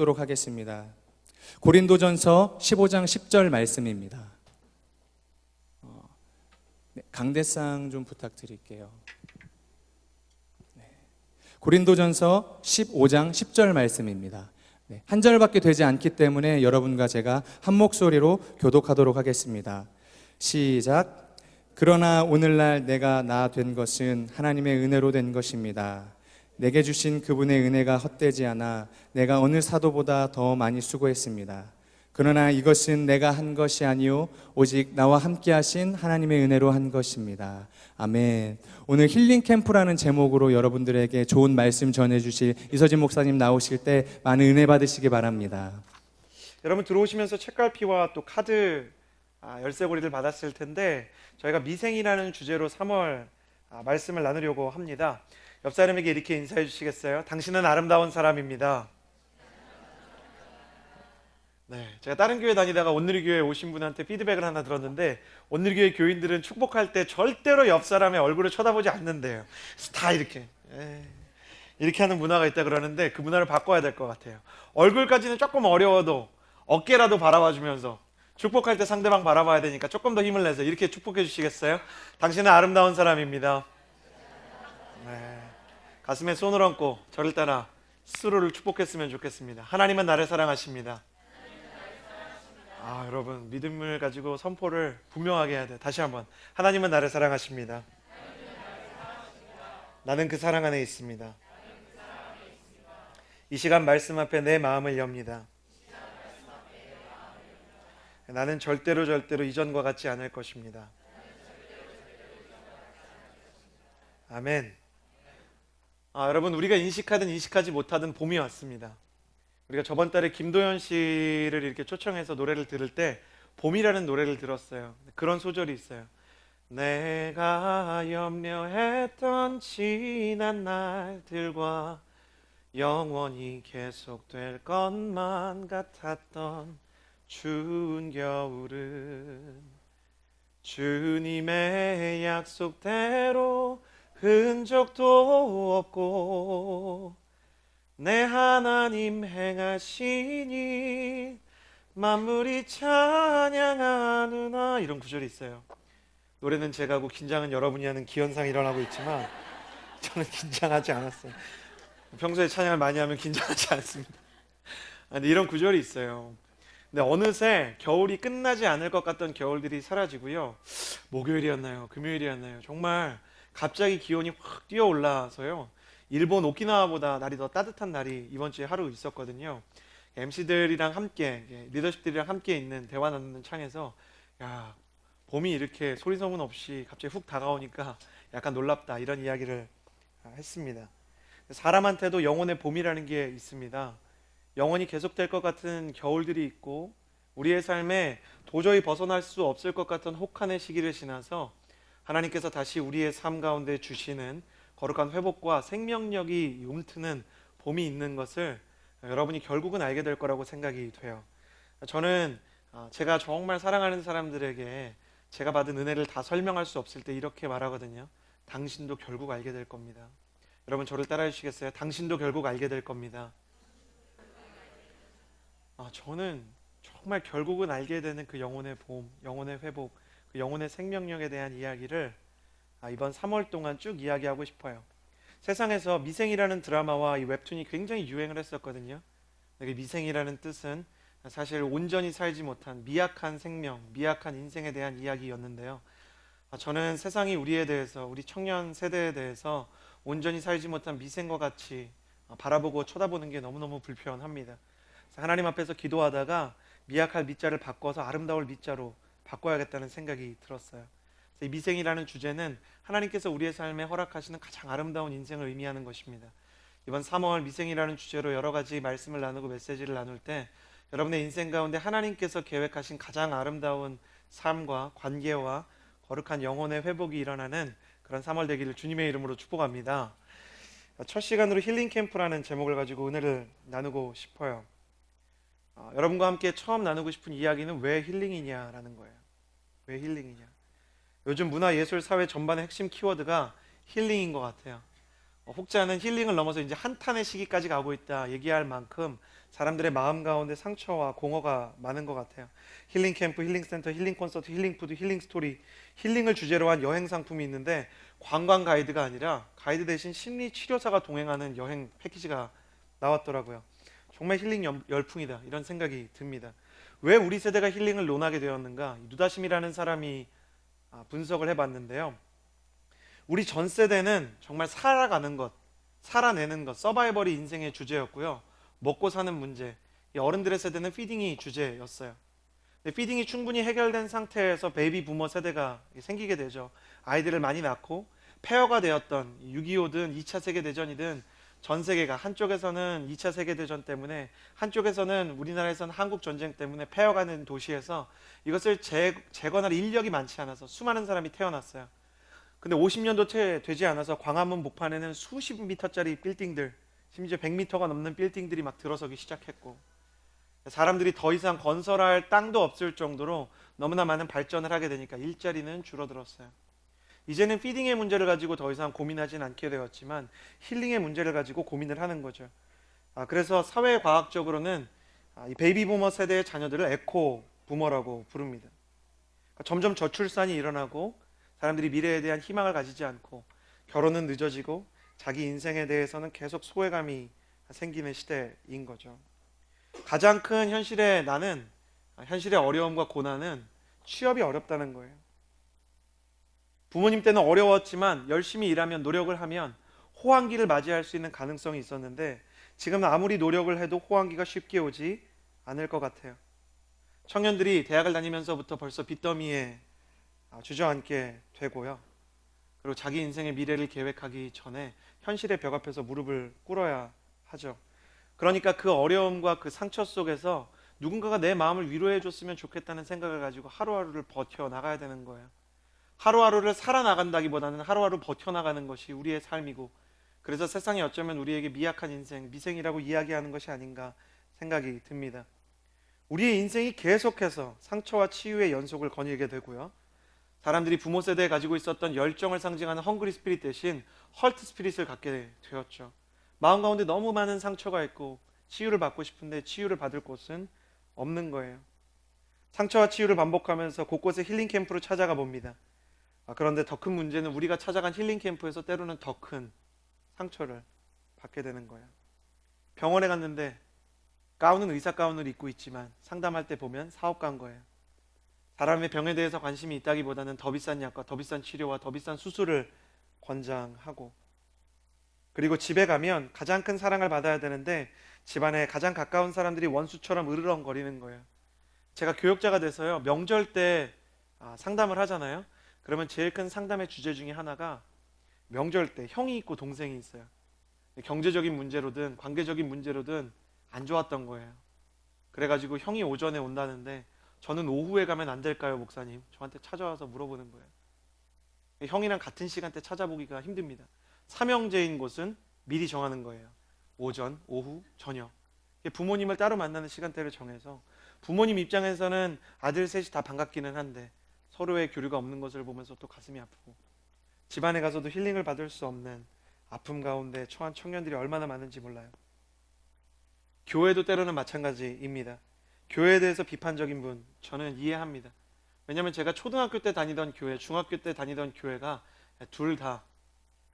읽도록 하겠습니다. 고린도전서 15장 10절 말씀입니다. 강대상 좀 부탁드릴게요. 고린도전서 15장 10절 말씀입니다. 한 절밖에 되지 않기 때문에 여러분과 제가 한 목소리로 교독하도록 하겠습니다. 시작. 그러나 오늘날 내가 나 된 것은 하나님의 은혜로 된 것입니다. 내게 주신 그분의 은혜가 헛되지 않아 내가 어느 사도보다 더 많이 수고했습니다. 그러나 이것은 내가 한 것이 아니요 오직 나와 함께 하신 하나님의 은혜로 한 것입니다. 아멘. 오늘 힐링 캠프라는 제목으로 여러분들에게 좋은 말씀 전해주실 이서진 목사님 나오실 때 많은 은혜 받으시기 바랍니다. 여러분 들어오시면서 책갈피와 또 카드 열쇠고리를 받았을 텐데 저희가 미생이라는 주제로 3월 말씀을 나누려고 합니다. 옆 사람에게 이렇게 인사해 주시겠어요? 당신은 아름다운 사람입니다. 네, 제가 다른 교회 다니다가 온누리교회 오신 분한테 피드백을 하나 들었는데 온누리교회 교인들은 축복할 때 절대로 옆 사람의 얼굴을 쳐다보지 않는데요. 다 이렇게 하는 문화가 있다 그러는데 그 문화를 바꿔야 될 것 같아요. 얼굴까지는 조금 어려워도 어깨라도 바라봐주면서 축복할 때 상대방 바라봐야 되니까 조금 더 힘을 내서 이렇게 축복해 주시겠어요? 당신은 아름다운 사람입니다. 네, 가슴에 손을 얹고 저를 따라 스스로를 축복했으면 좋겠습니다. 하나님은 나를 사랑하십니다. 여러분 믿음을 가지고 선포를 분명하게 해야 돼요. 다시 한번 하나님은 나를 사랑하십니다. 나는 그 사랑 안에 있습니다. 이 시간 말씀 앞에 내 마음을 엽니다. 나는 절대로 이전과 같지 않을 것입니다. 아멘. 여러분 우리가 인식하든 인식하지 못하든 봄이 왔습니다. 우리가 저번 달에 김도현 씨를 이렇게 초청해서 노래를 들을 때 봄이라는 노래를 들었어요. 그런 소절이 있어요. 내가 염려했던 지난 날들과 영원히 계속될 것만 같았던 추운 겨울은 주님의 약속대로 흔적도 없고 내 하나님 행하시니 만물이 찬양하느나 이런 구절이 있어요. 노래는 제가 하고 긴장은 여러분이 하는 기현상이 일어나고 있지만 저는 긴장하지 않았어요. 평소에 찬양을 많이 하면 긴장하지 않습니다. 근데 이런 구절이 있어요. 근데 어느새 겨울이 끝나지 않을 것 같던 겨울들이 사라지고요. 목요일이었나요? 금요일이었나요? 정말 갑자기 기온이 확 뛰어 올라서요. 일본 오키나와보다 날이 더 따뜻한 날이 이번 주에 하루 있었거든요. MC들이랑 함께 리더십들이랑 함께 있는 대화 나누는 창에서 야 봄이 이렇게 소리 소문 없이 갑자기 훅 다가오니까 약간 놀랍다 이런 이야기를 했습니다. 사람한테도 영혼의 봄이라는 게 있습니다. 영원히 계속될 것 같은 겨울들이 있고 우리의 삶에 도저히 벗어날 수 없을 것 같은 혹한의 시기를 지나서 하나님께서 다시 우리의 삶 가운데 주시는 거룩한 회복과 생명력이 움트는 봄이 있는 것을 여러분이 결국은 알게 될 거라고 생각이 돼요. 저는 제가 정말 사랑하는 사람들에게 제가 받은 은혜를 다 설명할 수 없을 때 이렇게 말하거든요. 당신도 결국 알게 될 겁니다. 여러분 저를 따라해 주시겠어요? 당신도 결국 알게 될 겁니다. 저는 정말 결국은 알게 되는 그 영혼의 봄, 영혼의 회복, 그 영혼의 생명력에 대한 이야기를 이번 3월 동안 쭉 이야기하고 싶어요. 세상에서 미생이라는 드라마와 이 웹툰이 굉장히 유행을 했었거든요. 미생이라는 뜻은 사실 온전히 살지 못한 미약한 생명, 미약한 인생에 대한 이야기였는데요. 저는 세상이 우리에 대해서, 우리 청년 세대에 대해서 온전히 살지 못한 미생과 같이 바라보고 쳐다보는 게 너무너무 불편합니다. 하나님 앞에서 기도하다가 미약할 미자를 바꿔서 아름다울 미자로 바꿔야겠다는 생각이 들었어요. 이 미생이라는 주제는 하나님께서 우리의 삶에 허락하시는 가장 아름다운 인생을 의미하는 것입니다. 이번 3월 미생이라는 주제로 여러 가지 말씀을 나누고 메시지를 나눌 때 여러분의 인생 가운데 하나님께서 계획하신 가장 아름다운 삶과 관계와 거룩한 영혼의 회복이 일어나는 그런 3월 되기를 주님의 이름으로 축복합니다. 첫 시간으로 힐링 캠프라는 제목을 가지고 은혜를 나누고 싶어요. 여러분과 함께 처음 나누고 싶은 이야기는 왜 힐링이냐라는 거예요. 왜 힐링이냐? 요즘 문화 예술 사회 전반의 핵심 키워드가 힐링인 것 같아요. 혹자는 힐링을 넘어서 이제 한탄의 시기까지 가고 있다 얘기할 만큼 사람들의 마음 가운데 상처와 공허가 많은 것 같아요. 힐링 캠프, 힐링 센터, 힐링 콘서트, 힐링 푸드, 힐링 스토리, 힐링을 주제로 한 여행 상품이 있는데 관광 가이드가 아니라 가이드 대신 심리 치료사가 동행하는 여행 패키지가 나왔더라고요. 정말 힐링 열풍이다 이런 생각이 듭니다. 왜 우리 세대가 힐링을 논하게 되었는가? 누다심이라는 사람이 분석을 해봤는데요. 우리 전 세대는 정말 살아가는 것, 살아내는 것, 서바이벌이 인생의 주제였고요. 먹고 사는 문제, 이 어른들의 세대는 피딩이 주제였어요. 근데 피딩이 충분히 해결된 상태에서 베이비 부머 세대가 생기게 되죠. 아이들을 많이 낳고 폐허가 되었던 6.25든 2차 세계대전이든 전 세계가 한쪽에서는 2차 세계대전 때문에 한쪽에서는 우리나라에서는 한국 전쟁 때문에 폐허가는 도시에서 이것을 재건할 인력이 많지 않아서 수많은 사람이 태어났어요. 근데 50년도 채 되지 않아서 광화문 목판에는 수십 미터짜리 빌딩들, 심지어 100미터가 넘는 빌딩들이 막 들어서기 시작했고 사람들이 더 이상 건설할 땅도 없을 정도로 너무나 많은 발전을 하게 되니까 일자리는 줄어들었어요. 이제는 피딩의 문제를 가지고 더 이상 고민하진 않게 되었지만 힐링의 문제를 가지고 고민을 하는 거죠. 그래서 사회과학적으로는 이 베이비 부머 세대의 자녀들을 에코 부머라고 부릅니다. 그러니까 점점 저출산이 일어나고 사람들이 미래에 대한 희망을 가지지 않고 결혼은 늦어지고 자기 인생에 대해서는 계속 소외감이 생기는 시대인 거죠. 가장 큰 현실의 어려움과 고난은 취업이 어렵다는 거예요. 부모님 때는 어려웠지만 열심히 일하면 노력을 하면 호황기를 맞이할 수 있는 가능성이 있었는데 지금은 아무리 노력을 해도 호황기가 쉽게 오지 않을 것 같아요. 청년들이 대학을 다니면서부터 벌써 빚더미에 주저앉게 되고요. 그리고 자기 인생의 미래를 계획하기 전에 현실의 벽 앞에서 무릎을 꿇어야 하죠. 그러니까 그 어려움과 그 상처 속에서 누군가가 내 마음을 위로해 줬으면 좋겠다는 생각을 가지고 하루하루를 버텨나가야 되는 거예요. 하루하루를 살아나간다기보다는 하루하루 버텨나가는 것이 우리의 삶이고 그래서 세상이 어쩌면 우리에게 미약한 인생, 미생이라고 이야기하는 것이 아닌가 생각이 듭니다. 우리의 인생이 계속해서 상처와 치유의 연속을 거닐게 되고요. 사람들이 부모 세대에 가지고 있었던 열정을 상징하는 헝그리 스피릿 대신 헐트 스피릿을 갖게 되었죠. 마음 가운데 너무 많은 상처가 있고 치유를 받고 싶은데 치유를 받을 곳은 없는 거예요. 상처와 치유를 반복하면서 곳곳에 힐링 캠프로 찾아가 봅니다. 그런데 더 큰 문제는 우리가 찾아간 힐링 캠프에서 때로는 더 큰 상처를 받게 되는 거예요. 병원에 갔는데 가운은 의사 가운을 입고 있지만 상담할 때 보면 사업가인 거예요. 사람의 병에 대해서 관심이 있다기보다는 더 비싼 약과 더 비싼 치료와 더 비싼 수술을 권장하고 그리고 집에 가면 가장 큰 사랑을 받아야 되는데 집안에 가장 가까운 사람들이 원수처럼 으르렁거리는 거예요. 제가 교역자가 돼서요. 명절 때 상담을 하잖아요. 그러면 제일 큰 상담의 주제 중에 하나가 명절 때 형이 있고 동생이 있어요. 경제적인 문제로든 관계적인 문제로든 안 좋았던 거예요. 그래가지고 형이 오전에 온다는데 저는 오후에 가면 안 될까요, 목사님? 저한테 찾아와서 물어보는 거예요. 형이랑 같은 시간대 찾아보기가 힘듭니다. 삼형제인 곳은 미리 정하는 거예요. 오전, 오후, 저녁. 부모님을 따로 만나는 시간대를 정해서 부모님 입장에서는 아들 셋이 다 반갑기는 한데 서로의 교류가 없는 것을 보면서 또 가슴이 아프고 집안에 가서도 힐링을 받을 수 없는 아픔 가운데 처한 청년들이 얼마나 많은지 몰라요. 교회도 때로는 마찬가지입니다. 교회에 대해서 비판적인 분 저는 이해합니다. 왜냐하면 제가 초등학교 때 다니던 교회, 중학교 때 다니던 교회가 둘 다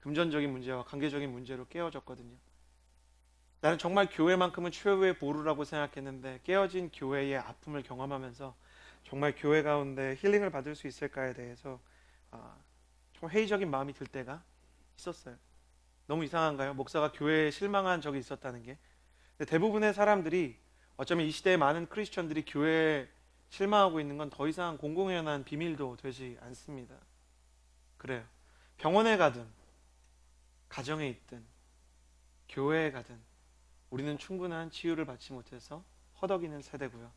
금전적인 문제와 관계적인 문제로 깨어졌거든요. 나는 정말 교회만큼은 최후의 보루라고 생각했는데 깨어진 교회의 아픔을 경험하면서 정말 교회 가운데 힐링을 받을 수 있을까에 대해서 좀 회의적인 마음이 들 때가 있었어요. 너무 이상한가요? 목사가 교회에 실망한 적이 있었다는 게. 근데 대부분의 사람들이 어쩌면 이 시대의 많은 크리스천들이 교회에 실망하고 있는 건 더 이상 공공연한 비밀도 되지 않습니다. 그래요. 병원에 가든 가정에 있든 교회에 가든 우리는 충분한 치유를 받지 못해서 허덕이는 세대고요.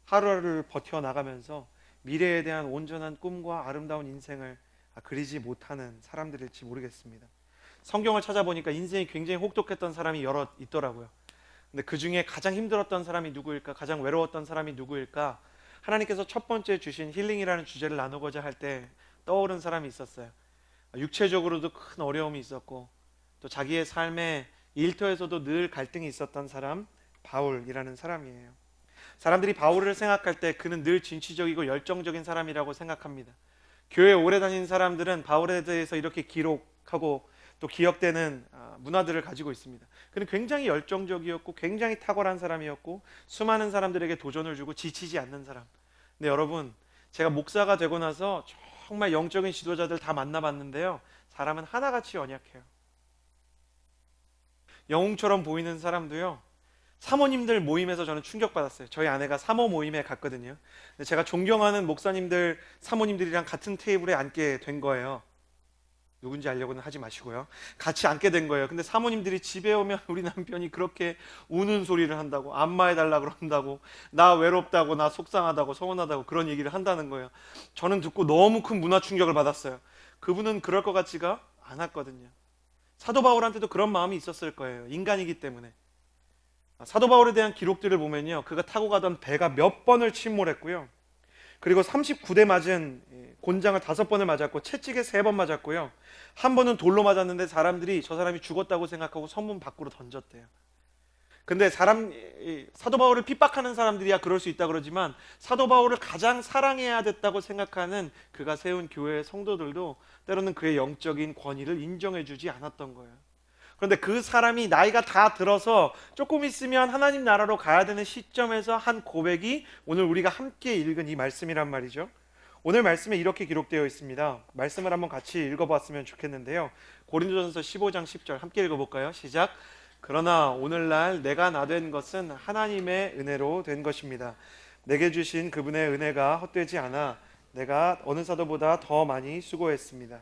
하루하루를 버텨나가면서 미래에 대한 온전한 꿈과 아름다운 인생을 그리지 못하는 사람들일지 모르겠습니다. 성경을 찾아보니까 인생이 굉장히 혹독했던 사람이 여럿 있더라고요. 근데 그 중에 가장 힘들었던 사람이 누구일까? 가장 외로웠던 사람이 누구일까? 하나님께서 첫 번째 주신 힐링이라는 주제를 나누고자 할 때 떠오른 사람이 있었어요. 육체적으로도 큰 어려움이 있었고 또 자기의 삶의 일터에서도 늘 갈등이 있었던 사람 바울이라는 사람이에요. 사람들이 바울을 생각할 때 그는 늘 진취적이고 열정적인 사람이라고 생각합니다. 교회 오래 다닌 사람들은 바울에 대해서 이렇게 기록하고 또 기억되는 문화들을 가지고 있습니다. 그는 굉장히 열정적이었고 굉장히 탁월한 사람이었고 수많은 사람들에게 도전을 주고 지치지 않는 사람. 근데 여러분, 제가 목사가 되고 나서 정말 영적인 지도자들 다 만나봤는데요, 사람은 하나같이 연약해요. 영웅처럼 보이는 사람도요, 사모님들 모임에서 저는 충격받았어요. 저희 아내가 사모 모임에 갔거든요. 근데 제가 존경하는 목사님들, 사모님들이랑 같은 테이블에 앉게 된 거예요. 누군지 알려고는 하지 마시고요. 같이 앉게 된 거예요. 근데 사모님들이 집에 오면 우리 남편이 그렇게 우는 소리를 한다고, 안마해달라 그런다고, 나 외롭다고, 나 속상하다고, 서운하다고 그런 얘기를 한다는 거예요. 저는 듣고 너무 큰 문화 충격을 받았어요. 그분은 그럴 것 같지가 않았거든요. 사도 바울한테도 그런 마음이 있었을 거예요. 인간이기 때문에. 사도 바울에 대한 기록들을 보면요, 그가 타고 가던 배가 몇 번을 침몰했고요, 그리고 39대 맞은 곤장을 5번을 맞았고 채찍에 3번 맞았고요, 한 번은 돌로 맞았는데 사람들이 저 사람이 죽었다고 생각하고 성문 밖으로 던졌대요. 근데 사도 바울을 핍박하는 사람들이야 그럴 수 있다 그러지만, 사도 바울을 가장 사랑해야 됐다고 생각하는 그가 세운 교회의 성도들도 때로는 그의 영적인 권위를 인정해주지 않았던 거예요. 그런데 그 사람이 나이가 다 들어서 조금 있으면 하나님 나라로 가야 되는 시점에서 한 고백이 오늘 우리가 함께 읽은 이 말씀이란 말이죠. 오늘 말씀에 이렇게 기록되어 있습니다. 말씀을 한번 같이 읽어봤으면 좋겠는데요. 고린도전서 15장 10절 함께 읽어볼까요? 시작. 그러나 오늘날 내가 나 된 것은 하나님의 은혜로 된 것입니다. 내게 주신 그분의 은혜가 헛되지 않아 내가 어느 사도보다 더 많이 수고했습니다.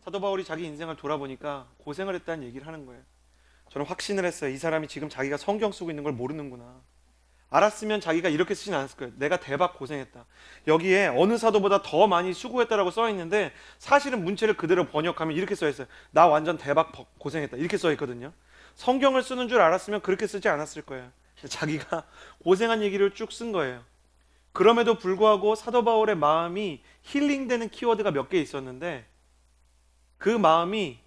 사도 바울이 자기 인생을 돌아보니까 고생을 했다는 얘기를 하는 거예요. 저는 확신을 했어요. 이 사람이 지금 자기가 성경 쓰고 있는 걸 모르는구나. 알았으면 자기가 이렇게 쓰진 않았을 거예요. 내가 대박 고생했다. 여기에 어느 사도보다 더 많이 수고했다라고 써 있는데, 사실은 문체를 그대로 번역하면 이렇게 써 있어요. 나 완전 대박 고생했다. 이렇게 써 있거든요. 성경을 쓰는 줄 알았으면 그렇게 쓰지 않았을 거예요. 자기가 고생한 얘기를 쭉 쓴 거예요. 그럼에도 불구하고 사도 바울의 마음이 힐링되는 키워드가 몇 개 있었는데, 그 마음이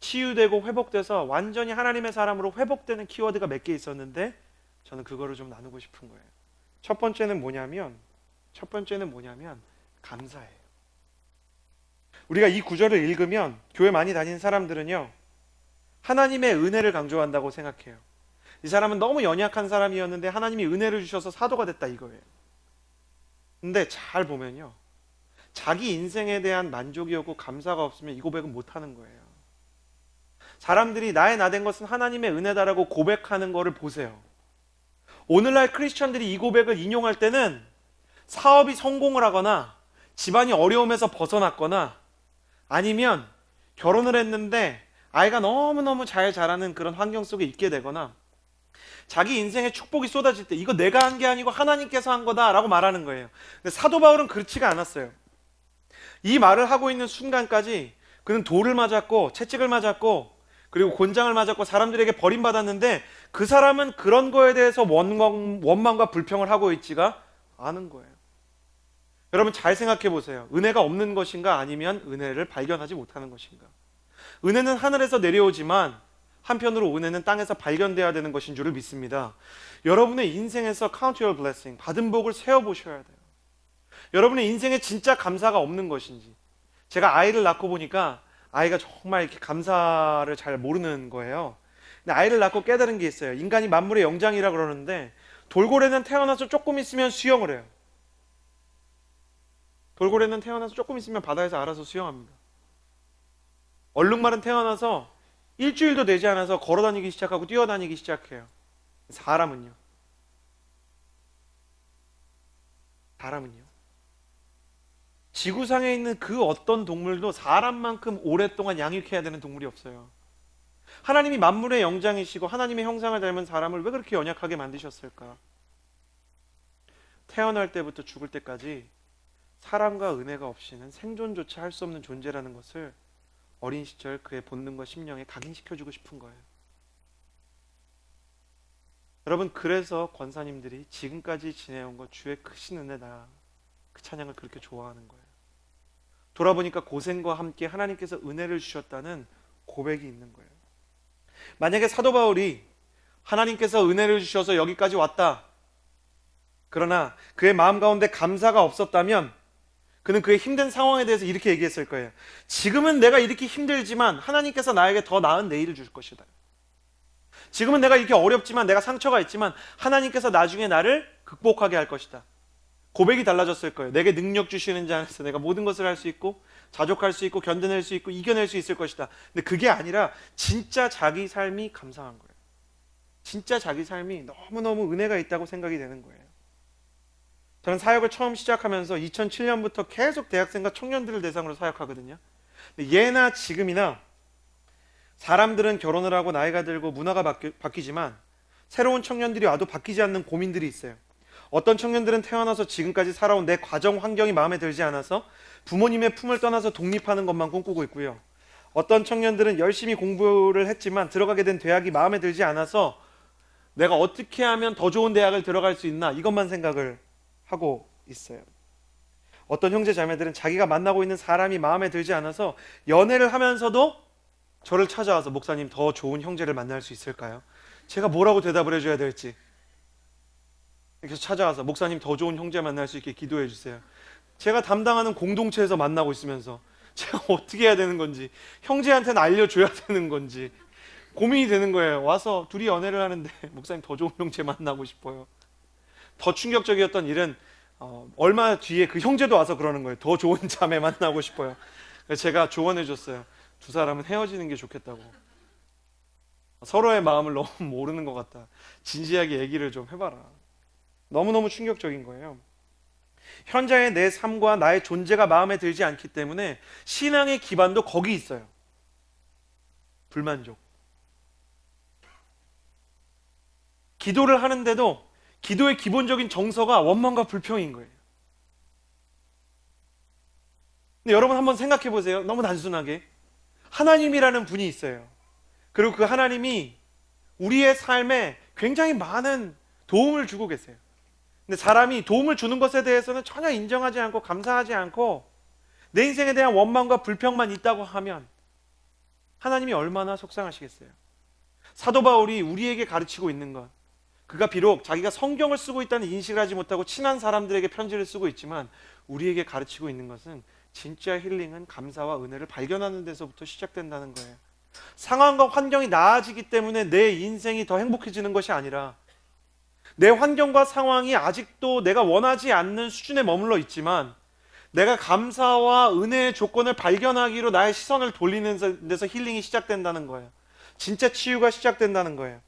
치유되고 회복돼서 완전히 하나님의 사람으로 회복되는 키워드가 몇 개 있었는데, 저는 그거를 좀 나누고 싶은 거예요. 첫 번째는 뭐냐면 감사예요. 우리가 이 구절을 읽으면 교회 많이 다니는 사람들은요, 하나님의 은혜를 강조한다고 생각해요. 이 사람은 너무 연약한 사람이었는데 하나님이 은혜를 주셔서 사도가 됐다 이거예요. 근데 잘 보면요, 자기 인생에 대한 만족이었고 감사가 없으면 이 고백은 못하는 거예요. 사람들이 나의 나 된 것은 하나님의 은혜다라고 고백하는 거를 보세요. 오늘날 크리스천들이 이 고백을 인용할 때는 사업이 성공을 하거나 집안이 어려움에서 벗어났거나 아니면 결혼을 했는데 아이가 너무너무 잘 자라는 그런 환경 속에 있게 되거나 자기 인생에 축복이 쏟아질 때 이거 내가 한 게 아니고 하나님께서 한 거다라고 말하는 거예요. 근데 사도 바울은 그렇지가 않았어요. 이 말을 하고 있는 순간까지 그는 돌을 맞았고 채찍을 맞았고 그리고 곤장을 맞았고 사람들에게 버림받았는데, 그 사람은 그런 거에 대해서 원망과 불평을 하고 있지가 않은 거예요. 여러분 잘 생각해 보세요. 은혜가 없는 것인가 아니면 은혜를 발견하지 못하는 것인가? 은혜는 하늘에서 내려오지만 한편으로 은혜는 땅에서 발견돼야 되는 것인 줄을 믿습니다. 여러분의 인생에서 count your blessing, 받은 복을 세어보셔야 돼요. 여러분의 인생에 진짜 감사가 없는 것인지. 제가 아이를 낳고 보니까 아이가 정말 이렇게 감사를 잘 모르는 거예요. 근데 아이를 낳고 깨달은 게 있어요. 인간이 만물의 영장이라 그러는데 돌고래는 태어나서 조금 있으면 수영을 해요. 돌고래는 태어나서 조금 있으면 바다에서 알아서 수영합니다. 얼룩말은 태어나서 일주일도 되지 않아서 걸어다니기 시작하고 뛰어다니기 시작해요. 사람은요? 지구상에 있는 그 어떤 동물도 사람만큼 오랫동안 양육해야 되는 동물이 없어요. 하나님이 만물의 영장이시고 하나님의 형상을 닮은 사람을 왜 그렇게 연약하게 만드셨을까? 태어날 때부터 죽을 때까지 사랑과 은혜가 없이는 생존조차 할 수 없는 존재라는 것을 어린 시절 그의 본능과 심령에 각인시켜주고 싶은 거예요. 여러분, 그래서 권사님들이 지금까지 지내온 것 주의 크신 은혜다, 그 찬양을 그렇게 좋아하는 거예요. 돌아보니까 고생과 함께 하나님께서 은혜를 주셨다는 고백이 있는 거예요. 만약에 사도 바울이 하나님께서 은혜를 주셔서 여기까지 왔다. 그러나 그의 마음 가운데 감사가 없었다면 그는 그의 힘든 상황에 대해서 이렇게 얘기했을 거예요. 지금은 내가 이렇게 힘들지만 하나님께서 나에게 더 나은 내일을 줄 것이다. 지금은 내가 이렇게 어렵지만, 내가 상처가 있지만 하나님께서 나중에 나를 극복하게 할 것이다. 고백이 달라졌을 거예요. 내게 능력 주시는 자 안에서 내가 모든 것을 할 수 있고 자족할 수 있고 견뎌낼 수 있고 이겨낼 수 있을 것이다. 근데 그게 아니라 진짜 자기 삶이 감사한 거예요. 진짜 자기 삶이 너무너무 은혜가 있다고 생각이 되는 거예요. 저는 사역을 처음 시작하면서 2007년부터 계속 대학생과 청년들을 대상으로 사역하거든요. 근데 예나 지금이나 사람들은 결혼을 하고 나이가 들고 문화가 바뀌지만 새로운 청년들이 와도 바뀌지 않는 고민들이 있어요. 어떤 청년들은 태어나서 지금까지 살아온 내 가정 환경이 마음에 들지 않아서 부모님의 품을 떠나서 독립하는 것만 꿈꾸고 있고요. 어떤 청년들은 열심히 공부를 했지만 들어가게 된 대학이 마음에 들지 않아서 내가 어떻게 하면 더 좋은 대학을 들어갈 수 있나 이것만 생각을 하고 있어요. 어떤 형제 자매들은 자기가 만나고 있는 사람이 마음에 들지 않아서 연애를 하면서도 저를 찾아와서 목사님 더 좋은 형제를 만날 수 있을까요? 제가 뭐라고 대답을 해줘야 될지 이렇게 찾아와서 목사님 더 좋은 형제 만날 수 있게 기도해 주세요. 제가 담당하는 공동체에서 만나고 있으면서 제가 어떻게 해야 되는 건지, 형제한테는 알려줘야 되는 건지 고민이 되는 거예요. 와서 둘이 연애를 하는데 목사님 더 좋은 형제 만나고 싶어요. 더 충격적이었던 일은 얼마 뒤에 그 형제도 와서 그러는 거예요. 더 좋은 자매 만나고 싶어요. 그래서 제가 조언해 줬어요. 두 사람은 헤어지는 게 좋겠다고. 서로의 마음을 너무 모르는 것 같다. 진지하게 얘기를 좀 해봐라. 너무너무 충격적인 거예요. 현재의 내 삶과 나의 존재가 마음에 들지 않기 때문에 신앙의 기반도 거기 있어요. 불만족. 기도를 하는데도 기도의 기본적인 정서가 원망과 불평인 거예요. 근데 여러분 한번 생각해 보세요. 너무 단순하게 하나님이라는 분이 있어요. 그리고 그 하나님이 우리의 삶에 굉장히 많은 도움을 주고 계세요. 근데 사람이 도움을 주는 것에 대해서는 전혀 인정하지 않고 감사하지 않고 내 인생에 대한 원망과 불평만 있다고 하면 하나님이 얼마나 속상하시겠어요. 사도 바울이 우리에게 가르치고 있는 것, 그가 비록 자기가 성경을 쓰고 있다는 인식을 하지 못하고 친한 사람들에게 편지를 쓰고 있지만 우리에게 가르치고 있는 것은 진짜 힐링은 감사와 은혜를 발견하는 데서부터 시작된다는 거예요. 상황과 환경이 나아지기 때문에 내 인생이 더 행복해지는 것이 아니라 내 환경과 상황이 아직도 내가 원하지 않는 수준에 머물러 있지만 내가 감사와 은혜의 조건을 발견하기로 나의 시선을 돌리는 데서 힐링이 시작된다는 거예요. 진짜 치유가 시작된다는 거예요.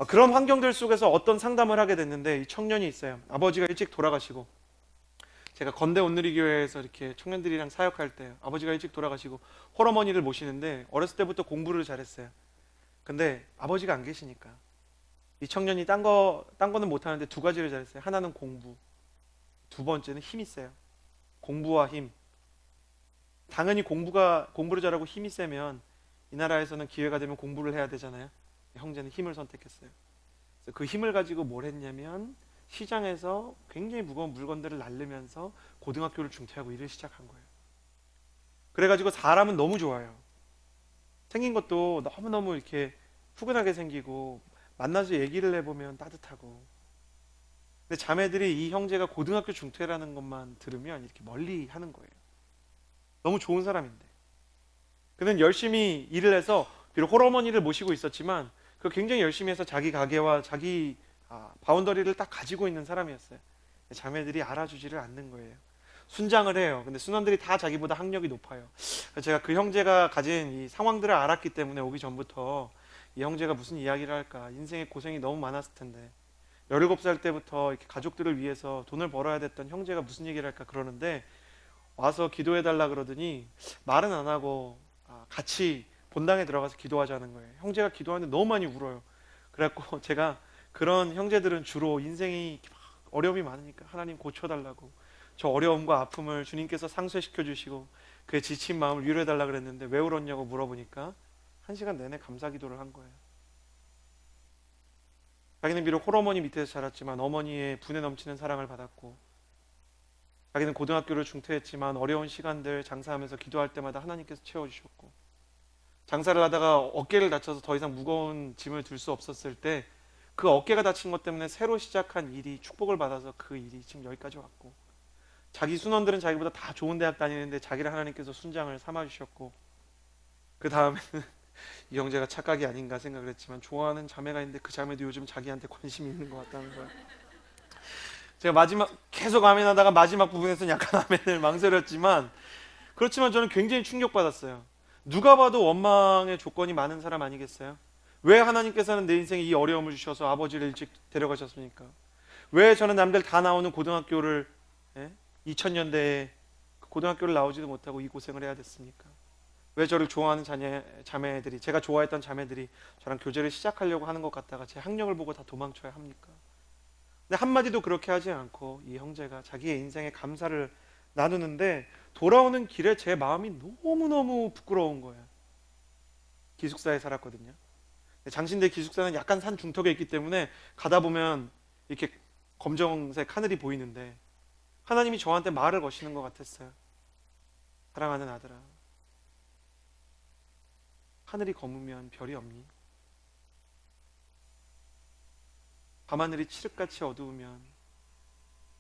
그런 환경들 속에서 어떤 상담을 하게 됐는데 이 청년이 있어요. 아버지가 일찍 돌아가시고 제가 건대 온누리교회에서 이렇게 청년들이랑 사역할 때 아버지가 일찍 돌아가시고 홀어머니를 모시는데 어렸을 때부터 공부를 잘했어요. 근데 아버지가 안 계시니까 이 청년이 딴 거는 못하는데 두 가지를 잘했어요. 하나는 공부, 두 번째는 힘이 세요. 공부와 힘. 당연히 공부를 잘하고 힘이 세면 이 나라에서는 기회가 되면 공부를 해야 되잖아요. 형제는 힘을 선택했어요. 그래서 그 힘을 가지고 뭘 했냐면 시장에서 굉장히 무거운 물건들을 날르면서 고등학교를 중퇴하고 일을 시작한 거예요. 그래가지고 사람은 너무 좋아요. 생긴 것도 너무너무 이렇게 푸근하게 생기고 만나서 얘기를 해보면 따뜻하고. 근데 자매들이 이 형제가 고등학교 중퇴라는 것만 들으면 이렇게 멀리 하는 거예요. 너무 좋은 사람인데. 그는 열심히 일을 해서 비록 홀어머니를 모시고 있었지만 그 굉장히 열심히 해서 자기 가게와 자기 바운더리를 딱 가지고 있는 사람이었어요. 자매들이 알아주지를 않는 거예요. 순장을 해요. 근데 순원들이 다 자기보다 학력이 높아요. 제가 그 형제가 가진 이 상황들을 알았기 때문에 오기 전부터 이 형제가 무슨 이야기를 할까, 인생에 고생이 너무 많았을 텐데 17살 때부터 이렇게 가족들을 위해서 돈을 벌어야 됐던 형제가 무슨 얘기를 할까 그러는데 와서 기도해달라 그러더니 말은 안 하고 같이 본당에 들어가서 기도하자는 거예요. 형제가 기도하는데 너무 많이 울어요. 그래갖고 제가 그런 형제들은 주로 인생이 어려움이 많으니까 하나님 고쳐달라고 저 어려움과 아픔을 주님께서 상쇄시켜 주시고 그의 지친 마음을 위로해달라 그랬는데 왜 울었냐고 물어보니까 1시간 내내 감사 기도를 한 거예요. 자기는 비록 홀어머니 밑에서 자랐지만 어머니의 분에 넘치는 사랑을 받았고 자기는 고등학교를 중퇴했지만 어려운 시간들 장사하면서 기도할 때마다 하나님께서 채워주셨고 장사를 하다가 어깨를 다쳐서 더 이상 무거운 짐을 들 수 없었을 때 그 어깨가 다친 것 때문에 새로 시작한 일이 축복을 받아서 그 일이 지금 여기까지 왔고, 자기 순원들은 자기보다 다 좋은 대학 다니는데 자기를 하나님께서 순장을 삼아주셨고, 그 다음에는 이 형제가 착각이 아닌가 생각을 했지만 좋아하는 자매가 있는데 그 자매도 요즘 자기한테 관심이 있는 것 같다는 거야. 제가 마지막 계속 아멘하다가 마지막 부분에서는 약간 아멘을 망설였지만, 그렇지만 저는 굉장히 충격받았어요. 누가 봐도 원망의 조건이 많은 사람 아니겠어요? 왜 하나님께서는 내 인생에 이 어려움을 주셔서 아버지를 일찍 데려가셨습니까? 왜 저는 남들 다 나오는 고등학교를 2000년대에 고등학교를 나오지도 못하고 이 고생을 해야 됐습니까? 왜 저를 좋아하는 자매들이, 제가 좋아했던 자매들이 저랑 교제를 시작하려고 하는 것 같다가 제 학력을 보고 다 도망쳐야 합니까? 근데 한마디도 그렇게 하지 않고 이 형제가 자기의 인생에 감사를 나누는데, 돌아오는 길에 제 마음이 너무너무 부끄러운 거예요. 기숙사에 살았거든요. 장신대 기숙사는 약간 산 중턱에 있기 때문에 가다 보면 이렇게 검정색 하늘이 보이는데, 하나님이 저한테 말을 거시는 것 같았어요. 사랑하는 아들아, 하늘이 검으면 별이 없니? 밤하늘이 칠흑같이 어두우면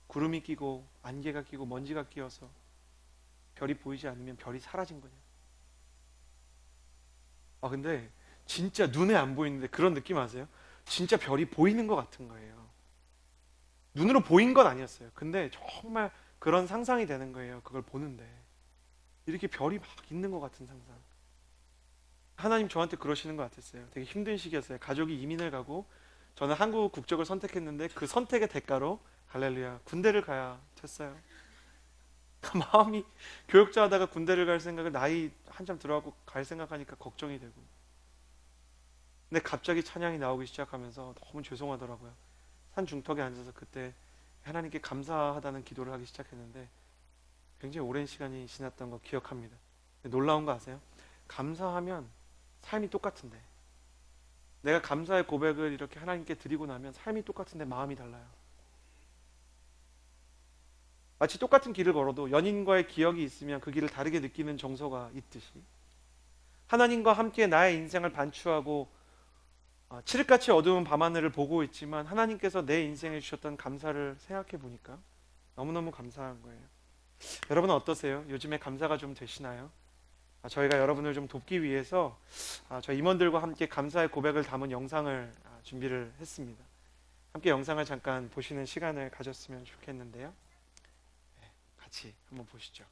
구름이 끼고 안개가 끼고 먼지가 끼어서 별이 보이지 않으면 별이 사라진 거냐? 근데 진짜 눈에 안 보이는데 그런 느낌 아세요? 진짜 별이 보이는 것 같은 거예요. 눈으로 보인 건 아니었어요. 근데 정말 그런 상상이 되는 거예요. 그걸 보는데 이렇게 별이 막 있는 것 같은 상상. 하나님 저한테 그러시는 것 같았어요. 되게 힘든 시기였어요. 가족이 이민을 가고 저는 한국 국적을 선택했는데 그 선택의 대가로 할렐루야 군대를 가야 됐어요. 마음이, 교육자 하다가 군대를 갈 생각을 나이 한참 들어가고 갈 생각하니까 걱정이 되고, 근데 갑자기 찬양이 나오기 시작하면서 너무 죄송하더라고요. 산 중턱에 앉아서 그때 하나님께 감사하다는 기도를 하기 시작했는데 굉장히 오랜 시간이 지났던 거 기억합니다. 놀라운 거 아세요? 감사하면 삶이 똑같은데, 내가 감사의 고백을 이렇게 하나님께 드리고 나면 삶이 똑같은데 마음이 달라요. 마치 똑같은 길을 걸어도 연인과의 기억이 있으면 그 길을 다르게 느끼는 정서가 있듯이, 하나님과 함께 나의 인생을 반추하고 칠흑같이 어두운 밤하늘을 보고 있지만 하나님께서 내 인생에 주셨던 감사를 생각해 보니까 너무너무 감사한 거예요. 여러분은 어떠세요? 요즘에 감사가 좀 되시나요? 저희가 여러분을 좀 돕기 위해서 저희 임원들과 함께 감사의 고백을 담은 영상을 준비를 했습니다. 함께 영상을 잠깐 보시는 시간을 가졌으면 좋겠는데요. 같이 한번 보시죠.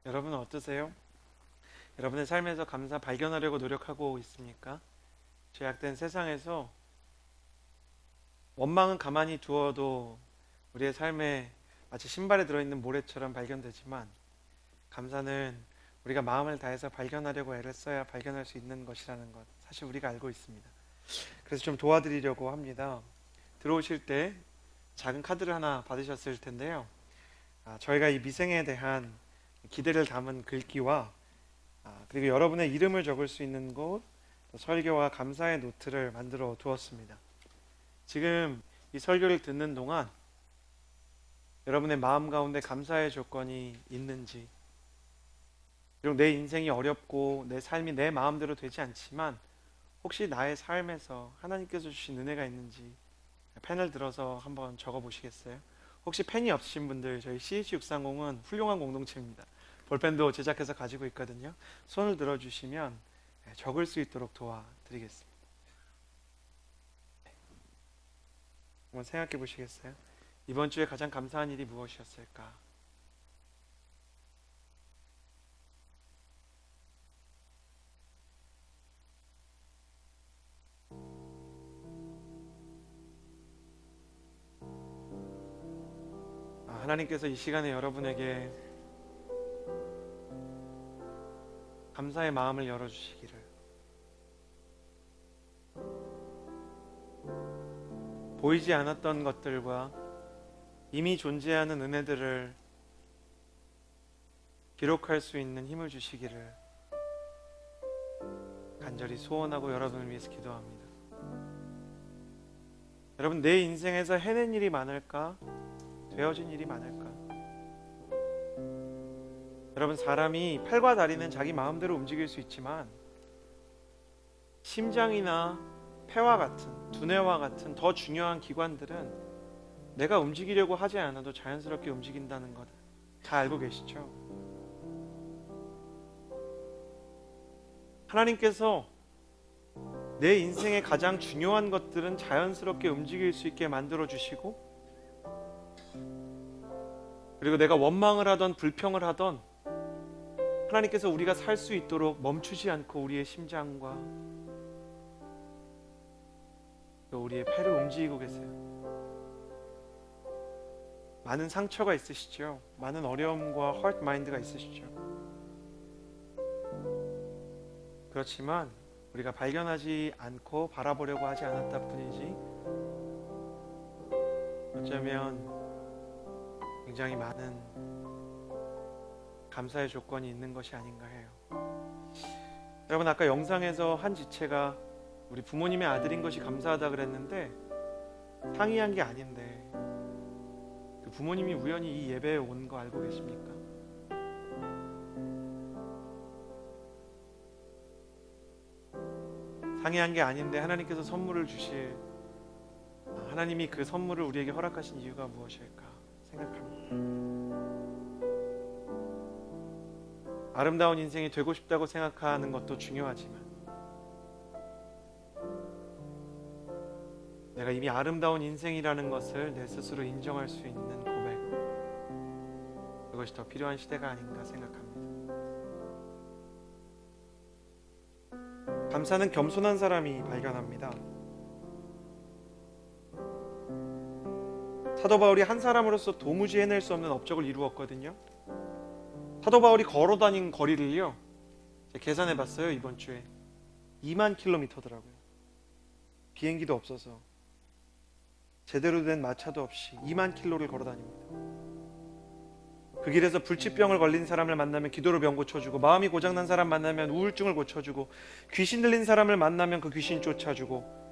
여러분은 어떠세요? 여러분의 삶에서 감사 발견하려고 노력하고 있습니까? 죄악된 세상에서 원망은 가만히 두어도 우리의 삶에 마치 신발에 들어있는 모래처럼 발견되지만, 감사는 우리가 마음을 다해서 발견하려고 애를 써야 발견할 수 있는 것이라는 것, 사실 우리가 알고 있습니다. 그래서 좀 도와드리려고 합니다. 들어오실 때 작은 카드를 하나 받으셨을 텐데요. 저희가 이 미생에 대한 기대를 담은 글귀와 그리고 여러분의 이름을 적을 수 있는 곳, 또 설교와 감사의 노트를 만들어 두었습니다. 지금 이 설교를 듣는 동안 여러분의 마음 가운데 감사의 조건이 있는지, 그리고 내 인생이 어렵고 내 삶이 내 마음대로 되지 않지만 혹시 나의 삶에서 하나님께서 주신 은혜가 있는지 펜을 들어서 한번 적어 보시겠어요? 혹시 펜이 없으신 분들, 저희 CH630은 훌륭한 공동체입니다. 볼펜도 제작해서 가지고 있거든요. 손을 들어주시면 적을 수 있도록 도와드리겠습니다. 한번 생각해 보시겠어요? 이번 주에 가장 감사한 일이 무엇이었을까? 하나님께서 이 시간에 여러분에게 감사의 마음을 열어주시기를, 보이지 않았던 것들과 이미 존재하는 은혜들을 기록할 수 있는 힘을 주시기를 간절히 소원하고 여러분을 위해서 기도합니다. 여러분, 내 인생에서 해낸 일이 많을까? 되어진 일이 많을까? 여러분, 사람이 팔과 다리는 자기 마음대로 움직일 수 있지만 심장이나 폐와 같은, 두뇌와 같은 더 중요한 기관들은 내가 움직이려고 하지 않아도 자연스럽게 움직인다는 것 다 알고 계시죠? 하나님께서 내 인생의 가장 중요한 것들은 자연스럽게 움직일 수 있게 만들어 주시고, 그리고 내가 원망을 하던 불평을 하던 하나님께서 우리가 살 수 있도록 멈추지 않고 우리의 심장과 또 우리의 폐를 움직이고 계세요. 많은 상처가 있으시죠? 많은 어려움과 헐트 마인드가 있으시죠? 그렇지만 우리가 발견하지 않고 바라보려고 하지 않았다 뿐이지, 어쩌면 굉장히 많은 감사의 조건이 있는 것이 아닌가 해요. 여러분, 아까 영상에서 한 지체가 우리 부모님의 아들인 것이 감사하다 그랬는데 상의한 게 아닌데 그 부모님이 우연히 이 예배에 온 거 알고 계십니까? 상의한 게 아닌데 하나님께서 선물을 주실, 하나님이 그 선물을 우리에게 허락하신 이유가 무엇일까 생각합니다. 아름다운 인생이 되고 싶다고 생각하는 것도 중요하지만 내가 이미 아름다운 인생이라는 것을 내 스스로 인정할 수 있는 고백, 그것이 더 필요한 시대가 아닌가 생각합니다. 감사는 겸손한 사람이 발견합니다. 사도 바울이 한 사람으로서 도무지 해낼 수 없는 업적을 이루었거든요. 사도 바울이 걸어다닌 거리를요, 제가 계산해봤어요. 이번 주에 2만 킬로미터더라고요. 비행기도 없어서 제대로 된 마차도 없이 2만 킬로를 걸어다닙니다. 그 길에서 불치병을 걸린 사람을 만나면 기도로 병 고쳐주고, 마음이 고장난 사람 만나면 우울증을 고쳐주고, 귀신 들린 사람을 만나면 그 귀신 쫓아주고,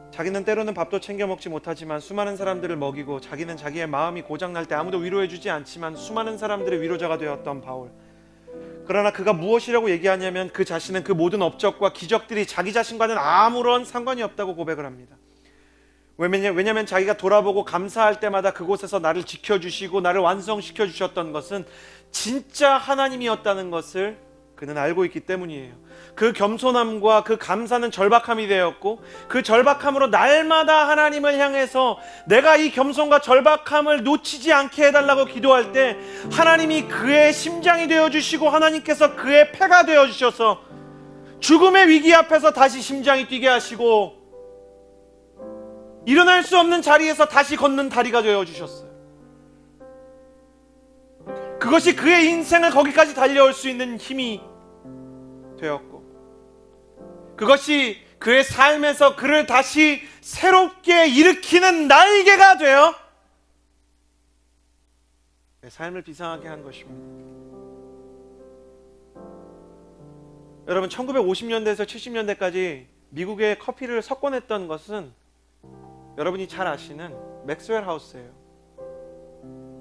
자기는 때로는 밥도 챙겨 먹지 못하지만 수많은 사람들을 먹이고, 자기는 자기의 마음이 고장날 때 아무도 위로해주지 않지만 수많은 사람들의 위로자가 되었던 바울. 그러나 그가 무엇이라고 얘기하냐면 그 자신은 그 모든 업적과 기적들이 자기 자신과는 아무런 상관이 없다고 고백을 합니다. 왜냐하면 자기가 돌아보고 감사할 때마다 그곳에서 나를 지켜주시고 나를 완성시켜 주셨던 것은 진짜 하나님이었다는 것을 그는 알고 있기 때문이에요. 그 겸손함과 그 감사는 절박함이 되었고, 그 절박함으로 날마다 하나님을 향해서 내가 이 겸손과 절박함을 놓치지 않게 해달라고 기도할 때 하나님이 그의 심장이 되어주시고, 하나님께서 그의 폐가 되어주셔서 죽음의 위기 앞에서 다시 심장이 뛰게 하시고, 일어날 수 없는 자리에서 다시 걷는 다리가 되어 주셨어요. 그것이 그의 인생을 거기까지 달려올 수 있는 힘이 되었고, 그것이 그의 삶에서 그를 다시 새롭게 일으키는 날개가 되어 내 삶을 비상하게 한 것입니다. 여러분, 1950년대에서 70년대까지 미국의 커피를 석권했던 것은 여러분이 잘 아시는 맥스웰 하우스예요.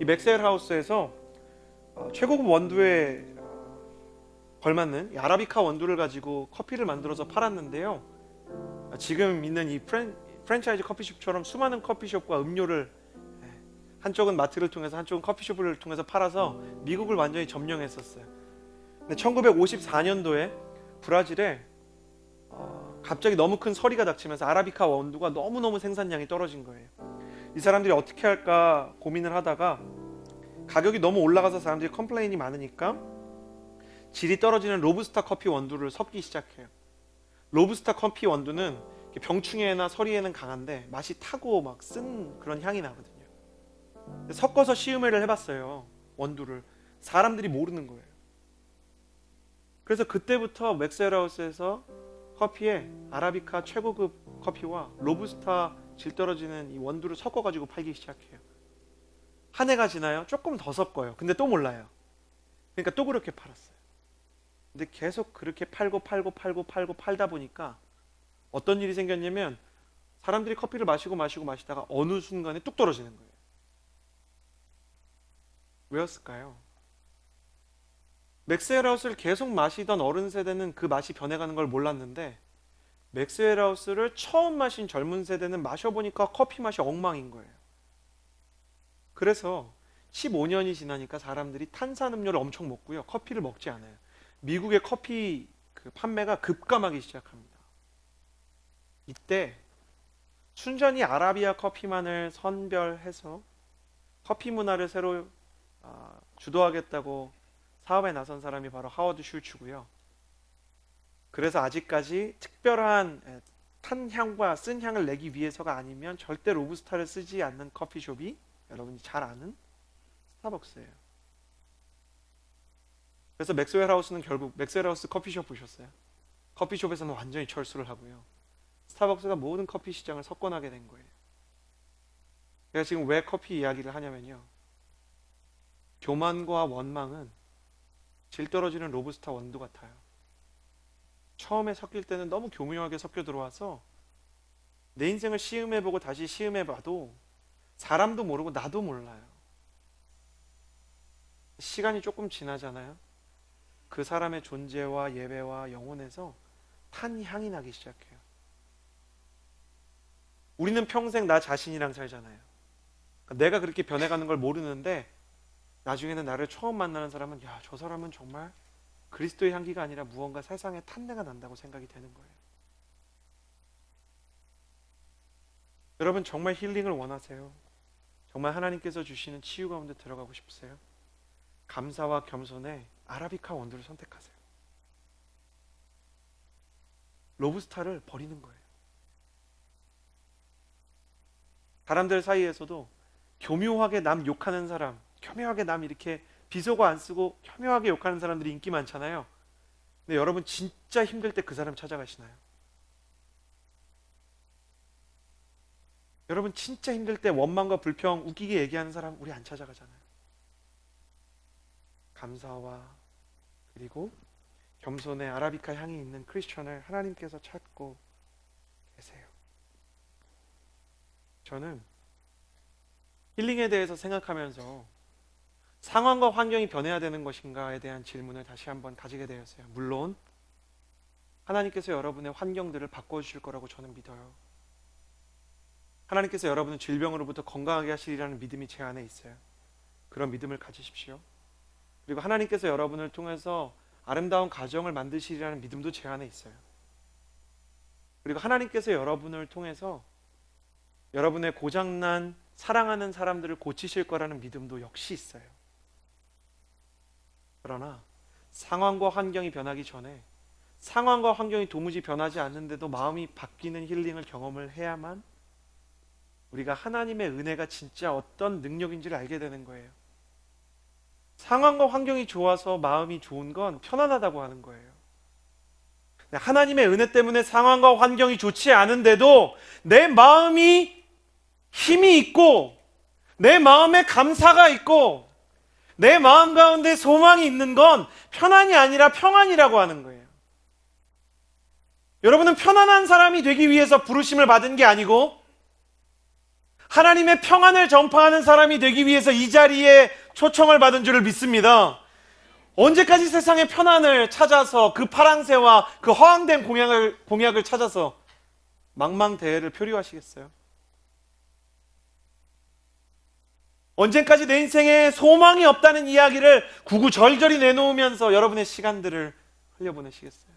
이 맥스웰 하우스에서 최고급 원두에 걸맞는 이 아라비카 원두를 가지고 커피를 만들어서 팔았는데요. 지금 있는 이 프랜차이즈 커피숍처럼 수많은 커피숍과 음료를, 한쪽은 마트를 통해서 한쪽은 커피숍을 통해서 팔아서 미국을 완전히 점령했었어요. 근데 1954년도에 브라질에 갑자기 너무 큰 서리가 닥치면서 아라비카 원두가 너무너무 생산량이 떨어진 거예요. 이 사람들이 어떻게 할까 고민을 하다가 가격이 너무 올라가서 사람들이 컴플레인이 많으니까 질이 떨어지는 로부스타 커피 원두를 섞기 시작해요. 로부스타 커피 원두는 병충해나 서리에는 강한데 맛이 타고 막 쓴 그런 향이 나거든요. 섞어서 시음회를 해봤어요. 원두를. 사람들이 모르는 거예요. 그래서 그때부터 맥스웰하우스에서 커피에 아라비카 최고급 커피와 로부스타 질 떨어지는 이 원두를 섞어가지고 팔기 시작해요. 한 해가 지나요. 조금 더 섞어요. 근데 또 몰라요. 그러니까 또 그렇게 팔았어요. 근데 계속 그렇게 팔다 보니까 어떤 일이 생겼냐면 사람들이 커피를 마시다가 어느 순간에 뚝 떨어지는 거예요. 왜였을까요? 맥스웰하우스를 계속 마시던 어른 세대는 그 맛이 변해가는 걸 몰랐는데, 맥스웰하우스를 처음 마신 젊은 세대는 마셔보니까 커피 맛이 엉망인 거예요. 그래서 15년이 지나니까 사람들이 탄산음료를 엄청 먹고요, 커피를 먹지 않아요. 미국의 커피 그 판매가 급감하기 시작합니다. 이때 순전히 아라비아 커피만을 선별해서 커피 문화를 새로 주도하겠다고 사업에 나선 사람이 바로 하워드 슐츠고요. 그래서 아직까지 특별한 탄 향과 쓴 향을 내기 위해서가 아니면 절대 로부스타를 쓰지 않는 커피숍이 여러분이 잘 아는 스타벅스예요. 그래서 맥스웰 하우스는 결국 맥스웰 하우스 커피숍 보셨어요? 커피숍에서는 완전히 철수를 하고요. 스타벅스가 모든 커피 시장을 석권하게 된 거예요. 제가 지금 왜 커피 이야기를 하냐면요, 교만과 원망은 질 떨어지는 로부스타 원두 같아요. 처음에 섞일 때는 너무 교묘하게 섞여 들어와서 내 인생을 시음해보고 다시 시음해봐도 사람도 모르고 나도 몰라요. 시간이 조금 지나잖아요. 그 사람의 존재와 예배와 영혼에서 탄 향이 나기 시작해요. 우리는 평생 나 자신이랑 살잖아요. 그러니까 내가 그렇게 변해가는 걸 모르는데 나중에는 나를 처음 만나는 사람은, 야, 저 사람은 정말 그리스도의 향기가 아니라 무언가 세상에 탄내가 난다고 생각이 되는 거예요. 여러분, 정말 힐링을 원하세요? 정말 하나님께서 주시는 치유 가운데 들어가고 싶으세요? 감사와 겸손에 아라비카 원두를 선택하세요. 로부스타를 버리는 거예요. 사람들 사이에서도 교묘하게 남 욕하는 사람, 교묘하게 남 이렇게 비속어 안 쓰고 교묘하게 욕하는 사람들이 인기 많잖아요. 근데 여러분, 진짜 힘들 때 그 사람 찾아가시나요? 여러분, 진짜 힘들 때 원망과 불평, 웃기게 얘기하는 사람 우리 안 찾아가잖아요. 감사와 그리고 겸손의 아라비카 향이 있는 크리스천을 하나님께서 찾고 계세요. 저는 힐링에 대해서 생각하면서 상황과 환경이 변해야 되는 것인가에 대한 질문을 다시 한번 가지게 되었어요. 물론 하나님께서 여러분의 환경들을 바꿔주실 거라고 저는 믿어요. 하나님께서 여러분을 질병으로부터 건강하게 하시리라는 믿음이 제 안에 있어요. 그런 믿음을 가지십시오. 그리고 하나님께서 여러분을 통해서 아름다운 가정을 만드시리라는 믿음도 제 안에 있어요. 그리고 하나님께서 여러분을 통해서 여러분의 고장난 사랑하는 사람들을 고치실 거라는 믿음도 역시 있어요. 그러나 상황과 환경이 변하기 전에, 상황과 환경이 도무지 변하지 않는데도 마음이 바뀌는 힐링을 경험을 해야만 우리가 하나님의 은혜가 진짜 어떤 능력인지를 알게 되는 거예요. 상황과 환경이 좋아서 마음이 좋은 건 편안하다고 하는 거예요. 하나님의 은혜 때문에 상황과 환경이 좋지 않은데도 내 마음이 힘이 있고 내 마음에 감사가 있고 내 마음 가운데 소망이 있는 건 편안이 아니라 평안이라고 하는 거예요. 여러분은 편안한 사람이 되기 위해서 부르심을 받은 게 아니고 하나님의 평안을 전파하는 사람이 되기 위해서 이 자리에 초청을 받은 줄을 믿습니다. 언제까지 세상의 편안을 찾아서 그 파랑새와 그 허황된 공약을 찾아서 망망대해를 표류하시겠어요? 언제까지 내 인생에 소망이 없다는 이야기를 구구절절히 내놓으면서 여러분의 시간들을 흘려보내시겠어요?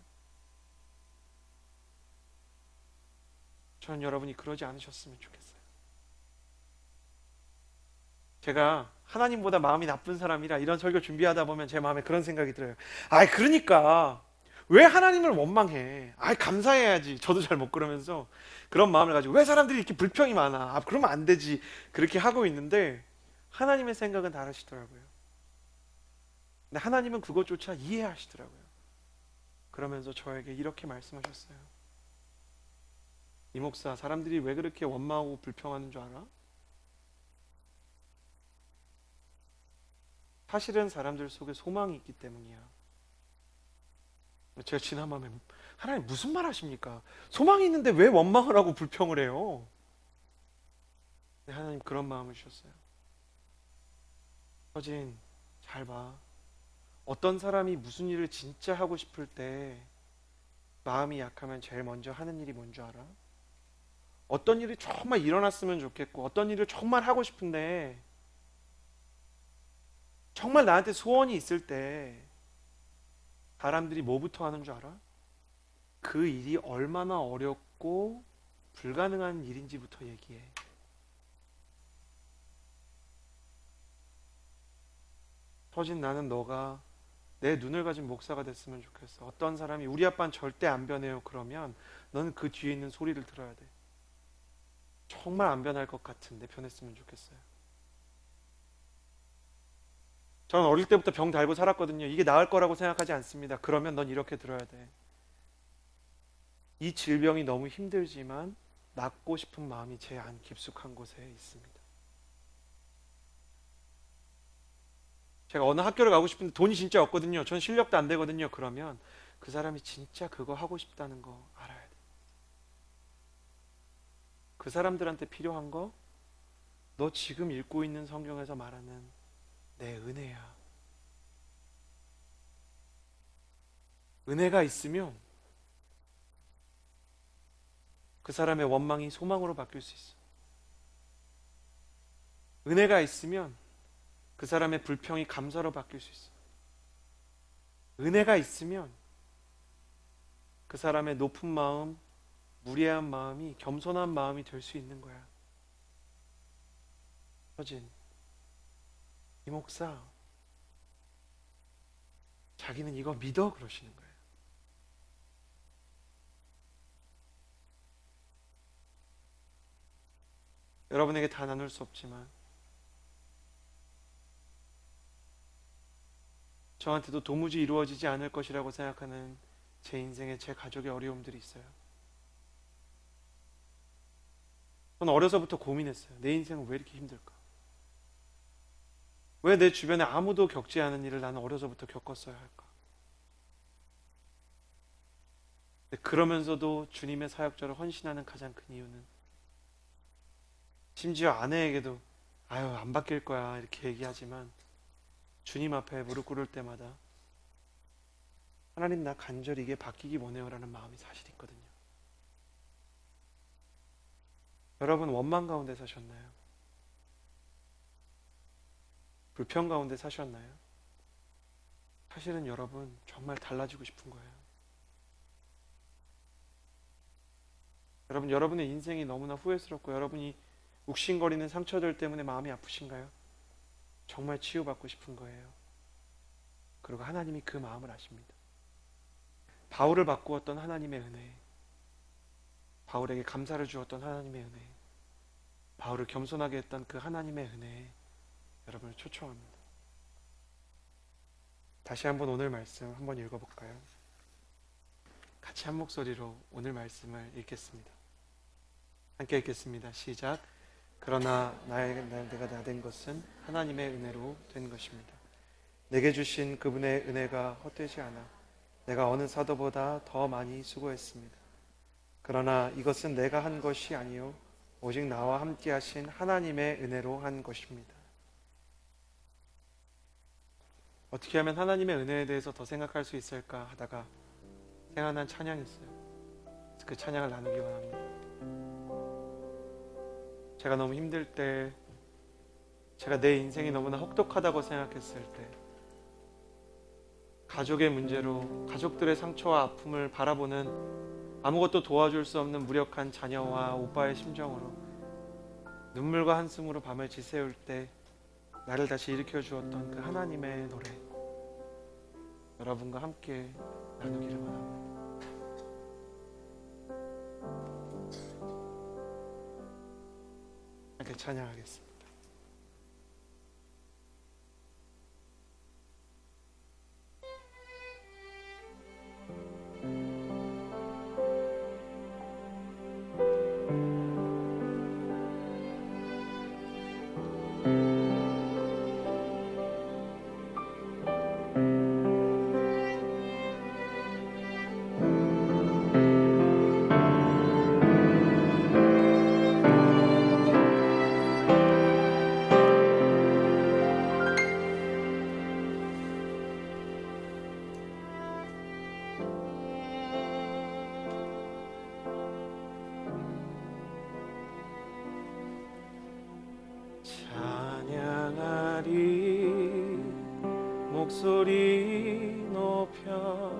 저는 여러분이 그러지 않으셨으면 좋겠어요. 제가 하나님보다 마음이 나쁜 사람이라 이런 설교 준비하다 보면 제 마음에 그런 생각이 들어요. 그러니까 왜 하나님을 원망해? 감사해야지. 저도 잘 못 그러면서 그런 마음을 가지고 왜 사람들이 이렇게 불평이 많아? 그러면 안 되지. 그렇게 하고 있는데 하나님의 생각은 다르시더라고요. 근데 하나님은 그것조차 이해하시더라고요. 그러면서 저에게 이렇게 말씀하셨어요. 이 목사, 사람들이 왜 그렇게 원망하고 불평하는 줄 알아? 사실은 사람들 속에 소망이 있기 때문이야. 제가 지난밤에 하나님 무슨 말 하십니까? 소망이 있는데 왜 원망을 하고 불평을 해요? 하나님 그런 마음을 주셨어요. 서진, 잘 봐. 어떤 사람이 무슨 일을 진짜 하고 싶을 때 마음이 약하면 제일 먼저 하는 일이 뭔 줄 알아? 어떤 일이 정말 일어났으면 좋겠고 어떤 일을 정말 하고 싶은데 정말 나한테 소원이 있을 때 사람들이 뭐부터 하는 줄 알아? 그 일이 얼마나 어렵고 불가능한 일인지부터 얘기해. 서진, 나는 너가 내 눈을 가진 목사가 됐으면 좋겠어. 어떤 사람이 우리 아빠는 절대 안 변해요 그러면 너는 그 뒤에 있는 소리를 들어야 돼. 정말 안 변할 것 같은데 변했으면 좋겠어요. 저는 어릴 때부터 병 달고 살았거든요. 이게 나을 거라고 생각하지 않습니다. 그러면 넌 이렇게 들어야 돼. 이 질병이 너무 힘들지만 낫고 싶은 마음이 제 안 깊숙한 곳에 있습니다. 제가 어느 학교를 가고 싶은데 돈이 진짜 없거든요. 전 실력도 안 되거든요. 그러면 그 사람이 진짜 그거 하고 싶다는 거 알아야 돼. 그 사람들한테 필요한 거 너 지금 읽고 있는 성경에서 말하는 내 은혜야. 은혜가 있으면 그 사람의 원망이 소망으로 바뀔 수 있어. 은혜가 있으면 그 사람의 불평이 감사로 바뀔 수 있어. 은혜가 있으면 그 사람의 높은 마음, 무례한 마음이 겸손한 마음이 될 수 있는 거야. 서진, 이 목사 자기는 이거 믿어 그러시는 거예요. 여러분에게 다 나눌 수 없지만 저한테도 도무지 이루어지지 않을 것이라고 생각하는 제 인생에 제 가족의 어려움들이 있어요. 저는 어려서부터 고민했어요. 내 인생은 왜 이렇게 힘들까? 왜 내 주변에 아무도 겪지 않은 일을 나는 어려서부터 겪었어야 할까? 그러면서도 주님의 사역자로 헌신하는 가장 큰 이유는 심지어 아내에게도 안 바뀔 거야 이렇게 얘기하지만 주님 앞에 무릎 꿇을 때마다 하나님, 나 간절히 이게 바뀌기 원해요 라는 마음이 사실 있거든요. 여러분 원망 가운데 사셨나요? 불평 가운데 사셨나요? 사실은 여러분 정말 달라지고 싶은 거예요. 여러분, 여러분의 인생이 너무나 후회스럽고 여러분이 욱신거리는 상처들 때문에 마음이 아프신가요? 정말 치유받고 싶은 거예요. 그리고 하나님이 그 마음을 아십니다. 바울을 바꾸었던 하나님의 은혜, 바울에게 감사를 주었던 하나님의 은혜, 바울을 겸손하게 했던 그 하나님의 은혜에 여러분을 초청합니다. 다시 한번 오늘 말씀 한번 읽어볼까요? 같이 한 목소리로 오늘 말씀을 읽겠습니다. 함께 읽겠습니다. 시작. 그러나 내가 나된 것은 하나님의 은혜로 된 것입니다. 내게 주신 그분의 은혜가 헛되지 않아 내가 어느 사도보다 더 많이 수고했습니다. 그러나 이것은 내가 한 것이 아니요 오직 나와 함께 하신 하나님의 은혜로 한 것입니다. 어떻게 하면 하나님의 은혜에 대해서 더 생각할 수 있을까 하다가 생각난 찬양이 있어요. 그 찬양을 나누기 원합니다. 제가 너무 힘들 때, 제가 내 인생이 너무나 혹독하다고 생각했을 때, 가족의 문제로 가족들의 상처와 아픔을 바라보는 아무것도 도와줄 수 없는 무력한 자녀와 오빠의 심정으로 눈물과 한숨으로 밤을 지새울 때 나를 다시 일으켜 주었던 그 하나님의 노래, 여러분과 함께 나누기를 원합니다. 함께 찬양하겠습니다. 찬양하리 목소리 높여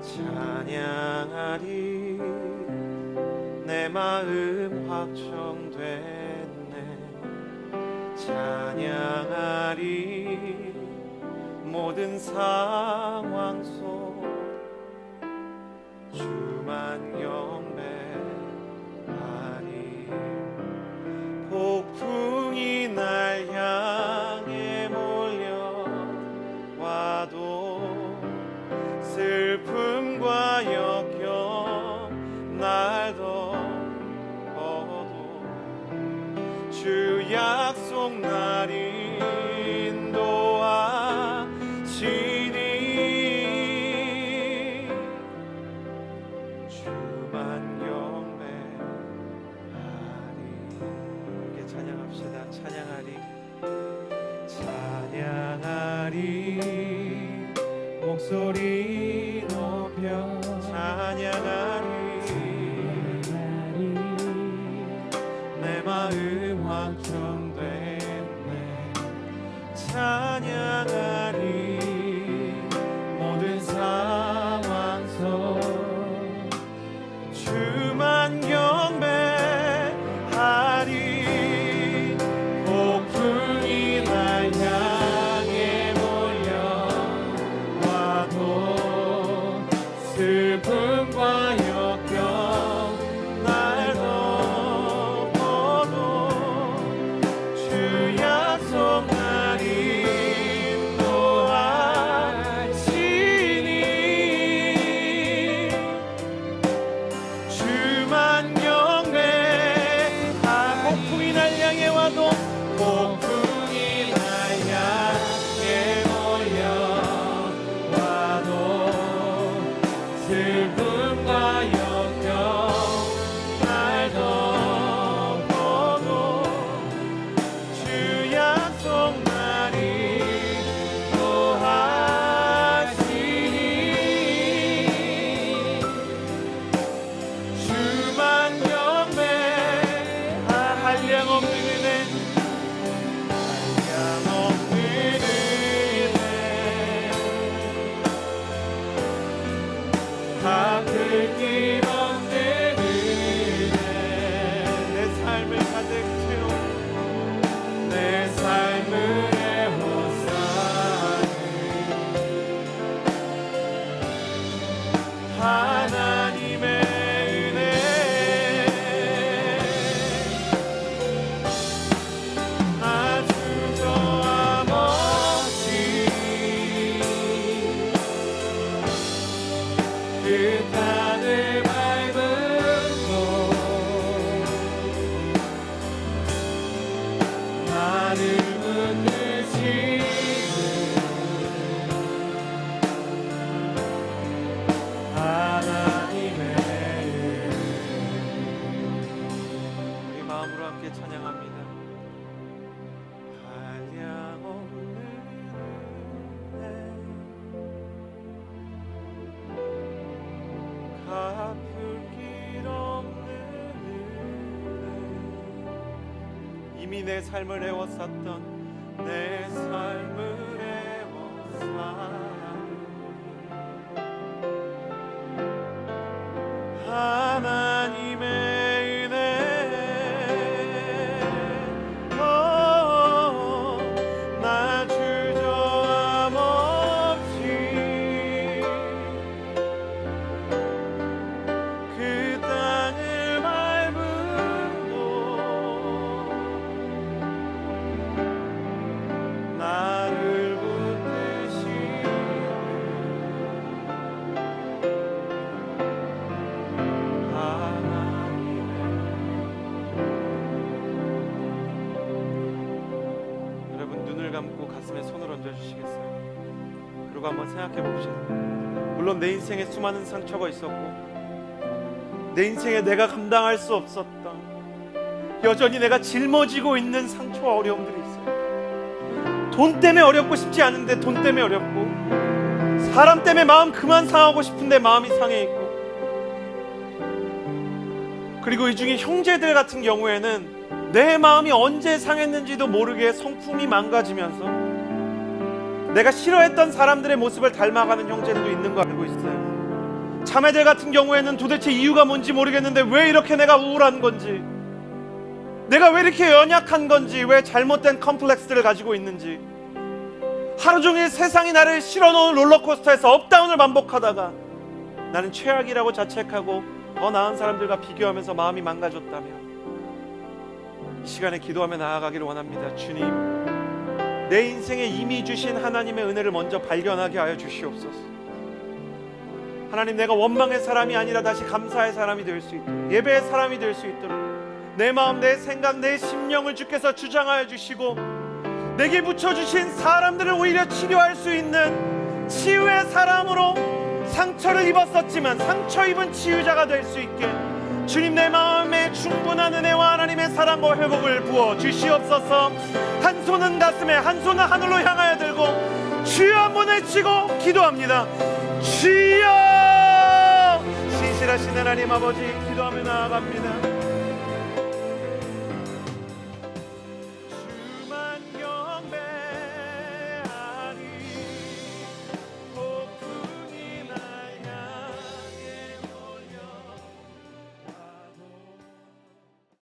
찬양하리 내 마음 확정됐네 찬양하리 모든 상황 속 주만 경배하리 폭풍이 날 향해 몰려와도 슬픔과 역경 날 덮어도 주 약속 날 인도하시니 주만 경배하리. 함께 찬양합시다. 찬양하리 찬양하리 목소리 높여 찬양하리 내 마음 확정됐네 찬양하리 모든 상황 속 주만 경배하리 폭풍이 날 향해 몰려와도 이미 내 삶을 애워쌌던 내 삶을 애워쌌 하나님의 은혜 나 주저함 없이 그 땅을 밟음도 나를 붙드시는 여러분 눈을 감고 가슴에 손을 얹어주시겠어요? 그리고 한번 생각해 봅시다. 물론 내 인생에 수많은 상처가 있었고 내 인생에 내가 감당할 수 없었던 여전히 내가 짊어지고 있는 상처와 어려움들이 있어요. 돈 때문에 어렵고 싶지 않은데 돈 때문에 어렵고, 사람 때문에 마음 그만 상하고 싶은데 마음이 상해 있고, 그리고 이 중에 형제들 같은 경우에는 내 마음이 언제 상했는지도 모르게 성품이 망가지면서 내가 싫어했던 사람들의 모습을 닮아가는 형제들도 있는 거 알고 있어요. 자매들 같은 경우에는 도대체 이유가 뭔지 모르겠는데 왜 이렇게 내가 우울한 건지, 내가 왜 이렇게 연약한 건지, 왜 잘못된 컴플렉스들을 가지고 있는지, 하루 종일 세상이 나를 실어놓은 롤러코스터에서 업다운을 반복하다가 나는 최악이라고 자책하고 더 나은 사람들과 비교하면서 마음이 망가졌다면 이 시간에 기도하며 나아가기를 원합니다. 주님, 내 인생에 이미 주신 하나님의 은혜를 먼저 발견하게 하여 주시옵소서. 하나님, 내가 원망의 사람이 아니라 다시 감사의 사람이 될 수 있도록, 예배의 사람이 될 수 있도록 내 마음, 내 생각, 내 심령을 주께서 주장하여 주시고, 내게 붙여주신 사람들을 오히려 치료할 수 있는 치유의 사람으로 상처를 입었었지만 상처 입은 치유자가 될 수 있게 주님, 내 마음에 충분한 은혜와 하나님의 사랑과 회복을 부어 주시옵소서. 한 손은 가슴에, 한 손은 하늘로 향하여 들고 주여 한번 외치고 기도합니다. 주여! 신실하신 하나님 아버지, 기도하며 나아갑니다.